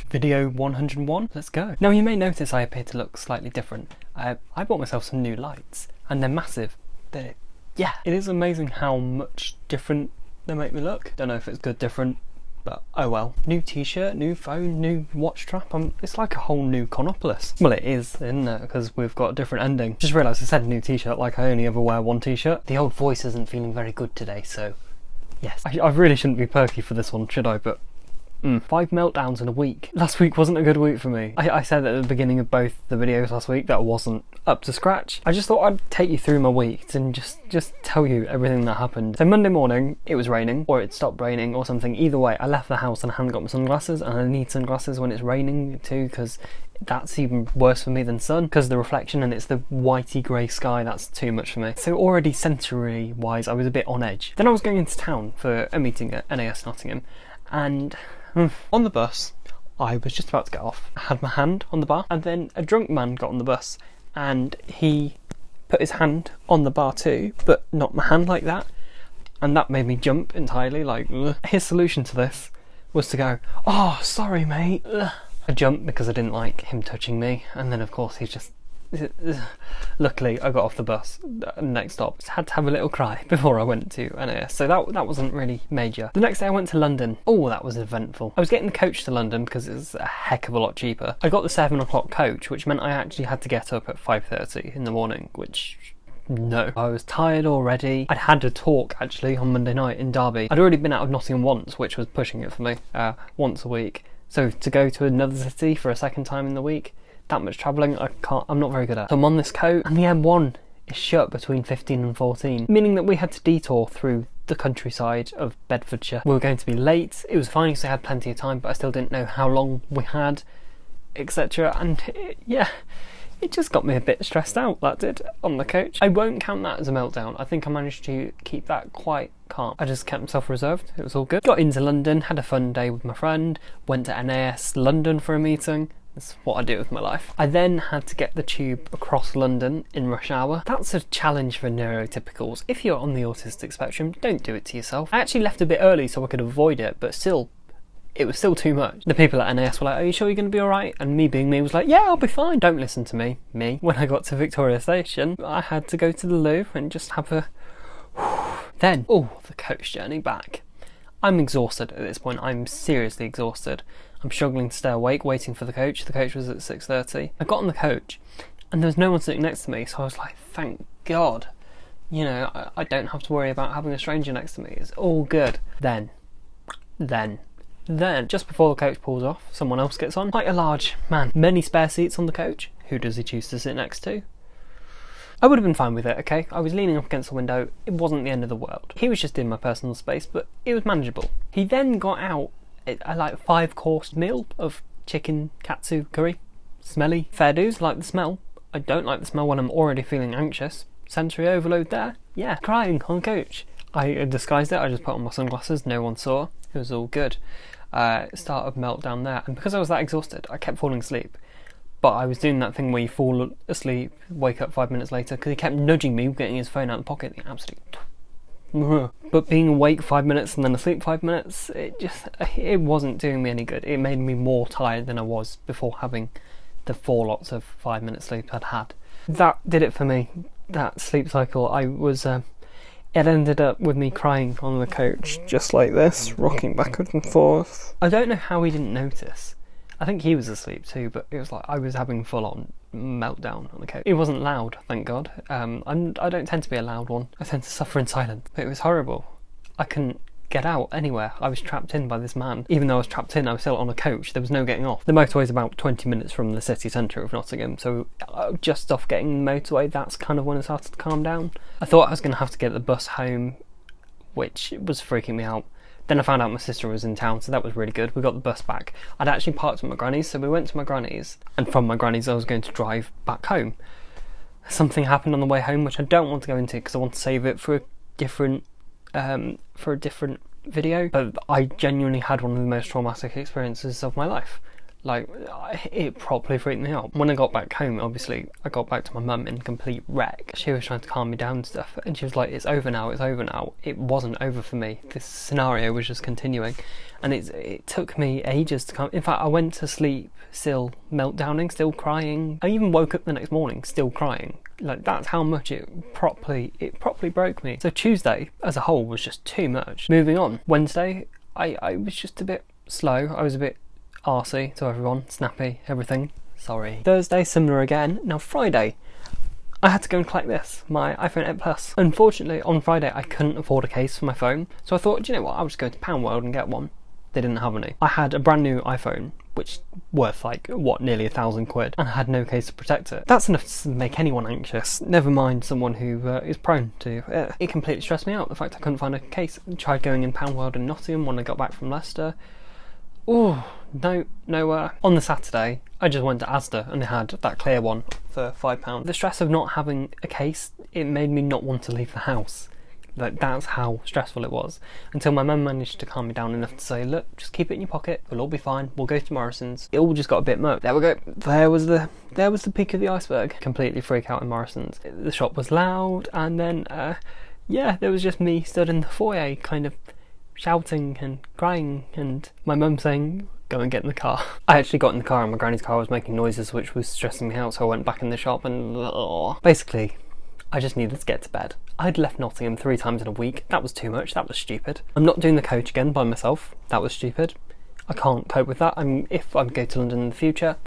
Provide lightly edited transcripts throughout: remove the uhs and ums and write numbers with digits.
Video 101, let's go. Now you may notice I appear to look slightly different. I bought myself some new lights and they're massive. Yeah, it is amazing how much different they make me look. Don't know if it's good different, but oh well. New t-shirt, new phone, new watch strap. It's like a whole new Conopolis. Well, it is, isn't it? Because we've got a different ending. Just realised I said new t-shirt like I only ever wear one t-shirt. The old voice isn't feeling very good today, so yes. I really shouldn't be perky for this one, should I? But 5 meltdowns in a week. Last week wasn't a good week for me. I said at the beginning of both the videos last week that I wasn't up to scratch. I just thought I'd take you through my week and just tell you everything that happened. So Monday morning, it was raining, or it stopped raining or something. Either way, I left the house and I hadn't got my sunglasses, and I need sunglasses when it's raining too, because that's even worse for me than sun, because the reflection and it's the whitey grey sky, that's too much for me. So already sensory wise, I was a bit on edge. Then I was going into town for a meeting at NAS Nottingham, and on the bus, I was just about to get off. I had my hand on the bar, and then a drunk man got on the bus and he put his hand on the bar too, but not my hand like that, and that made me jump entirely. Like, ugh. His solution to this was to go, "Oh, sorry mate." Ugh. I jumped because I didn't like him touching me, and then of course he just... Luckily I got off the bus. Next stop, had to have a little cry before I went to NAS, so that wasn't really major. The next day I went to London. Oh, that was eventful. I was getting the coach to London because it was a heck of a lot cheaper. I got the 7 o'clock coach, which meant I actually had to get up at 5:30 in the morning, which... no. I was tired already. I'd had a talk actually on Monday night in Derby. I'd already been out of Nottingham once, which was pushing it for me, once a week. So to go to another city for a second time in the week, that much travelling, I'm not very good at. So I'm on this coach, and the M1 is shut between 15 and 14, meaning that we had to detour through the countryside of Bedfordshire. We were going to be late. It was fine because I had plenty of time, but I still didn't know how long we had, etc. And it just got me a bit stressed out, that did, on the coach. I won't count that as a meltdown. I think I managed to keep that quite calm. I just kept myself reserved. It was all good. Got into London, had a fun day with my friend, went to NAS London for a meeting. That's what I do with my life. I then had to get the tube across London in rush hour. That's a challenge for neurotypicals. If you're on the autistic spectrum, don't do it to yourself. I actually left a bit early so I could avoid it, but still, it was still too much. The people at NAS were like, "Are you sure you're going to be alright?" And me being me was like, "Yeah, I'll be fine." Don't listen to me. When I got to Victoria Station, I had to go to the loo and just have a... Then, the coach journey back. I'm exhausted at this point. I'm seriously exhausted. I'm struggling to stay awake, waiting for the coach. The coach was at 6:30. I got on the coach, and there was no one sitting next to me, so I was like, thank God. You know, I don't have to worry about having a stranger next to me. It's all good. Then, just before the coach pulls off, someone else gets on. Quite a large man. Many spare seats on the coach. Who does he choose to sit next to? I would have been fine with it, okay? I was leaning up against the window. It wasn't the end of the world. He was just in my personal space, but it was manageable. He then got out a like 5-course meal of chicken katsu curry. Smelly. Fair dues, like the smell. I don't like the smell when I'm already feeling anxious. Sensory overload there. Yeah. Crying on the coach. I disguised it. I just put on my sunglasses. No one saw. It was all good. Start of meltdown there. And because I was that exhausted, I kept falling asleep. But I was doing that thing where you fall asleep, wake up 5 minutes later, because he kept nudging me, getting his phone out of the pocket. The absolute... But being awake 5 minutes and then asleep 5 minutes, it wasn't doing me any good. It made me more tired than I was before having the 4 lots of 5 minutes sleep I'd had. That did it for me. That sleep cycle, it ended up with me crying on the coach, just like this, rocking backwards and forth. I don't know how he didn't notice. I think he was asleep too, but it was like I was having full-on meltdown on the coach. It wasn't loud, thank God. I don't tend to be a loud one. I tend to suffer in silence. But it was horrible. I couldn't get out anywhere. I was trapped in by this man. Even though I was trapped in, I was still on a coach. There was no getting off. The motorway's about 20 minutes from the city centre of Nottingham, so just off getting the motorway, that's kind of when it started to calm down. I thought I was going to have to get the bus home, which was freaking me out. Then I found out my sister was in town, so that was really good. We got the bus back. I'd actually parked at my granny's, so we went to my granny's, and from my granny's I was going to drive back home. Something happened on the way home, which I don't want to go into because I want to save it for a different video. But I genuinely had one of the most traumatic experiences of my life. Like, it properly freaked me out. When I got back home, obviously, I got back to my mum in complete wreck. She was trying to calm me down and stuff, and she was like, it's over now, it's over now. It wasn't over for me. This scenario was just continuing, and it took me ages to come. In fact, I went to sleep still meltdowning, still crying. I even woke up the next morning still crying. Like, that's how much it properly broke me. So Tuesday, as a whole, was just too much. Moving on. Wednesday, I was just a bit slow. I was a bit arsey to everyone, snappy, everything. Sorry. Thursday, similar again. Now Friday, I had to go and collect this, my iPhone 8 Plus. Unfortunately, on Friday, I couldn't afford a case for my phone, so I thought, do you know what, I'll just go to Pound World and get one. They didn't have any. I had a brand new iPhone, which worth like, what, nearly £1,000, and I had no case to protect it. That's enough to make anyone anxious, never mind someone who is prone to. It completely stressed me out, the fact I couldn't find a case. I tried going in Pound World in Nottingham when I got back from Leicester. Oh, nowhere. On the Saturday, I just went to Asda and they had that clear one for £5. The stress of not having a case, it made me not want to leave the house. Like, that's how stressful it was. Until my mum managed to calm me down enough to say, look, just keep it in your pocket, we'll all be fine, we'll go to Morrison's. It all just got a bit much. There we go. There was the peak of the iceberg. Completely freak out in Morrison's. The shop was loud, and then, yeah, there was just me stood in the foyer, kind of shouting and crying, and my mum saying, go and get in the car. I actually got in the car and my granny's car was making noises which was stressing me out, so I went back in the shop and basically I just needed to get to bed. I'd left Nottingham 3 times in a week. That was too much. That was stupid. I'm not doing the coach again by myself. That was stupid. I can't cope with that. If I go to London in the future,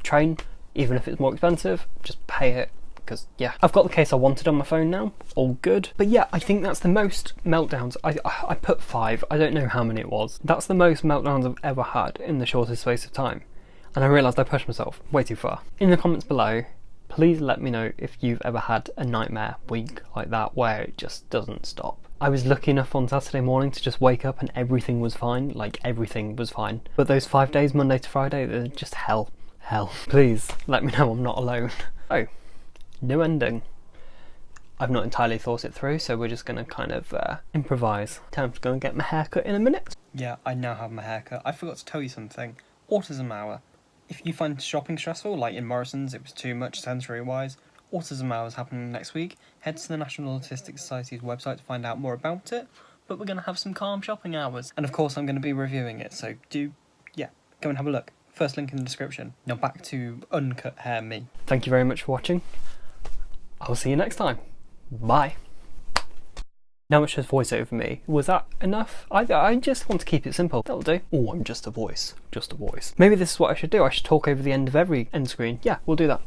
train, even if it's more expensive, just pay it. Because, yeah, I've got the case I wanted on my phone now, all good. But yeah, I think that's the most meltdowns. I put 5, I don't know how many it was. That's the most meltdowns I've ever had in the shortest space of time. And I realised I pushed myself way too far. In the comments below, please let me know if you've ever had a nightmare week like that where it just doesn't stop. I was lucky enough on Saturday morning to just wake up and everything was fine, like everything was fine. But those 5 days, Monday to Friday, they're just hell. Please let me know I'm not alone. Oh. No ending. I've not entirely thought it through, so we're just going to kind of improvise. Time to go and get my hair cut in a minute. Yeah, I now have my hair cut. I forgot to tell you something. Autism Hour. If you find shopping stressful, like in Morrison's it was too much sensory-wise, Autism Hour is happening next week. Head to the National Autistic Society's website to find out more about it. But we're going to have some calm shopping hours. And of course I'm going to be reviewing it, so go and have a look. First link in the description. Now back to uncut hair me. Thank you very much for watching. I'll see you next time. Bye. Now it's just voice over me. Was that enough? I just want to keep it simple. That'll do. Oh, I'm just a voice. Just a voice. Maybe this is what I should do. I should talk over the end of every end screen. Yeah, we'll do that.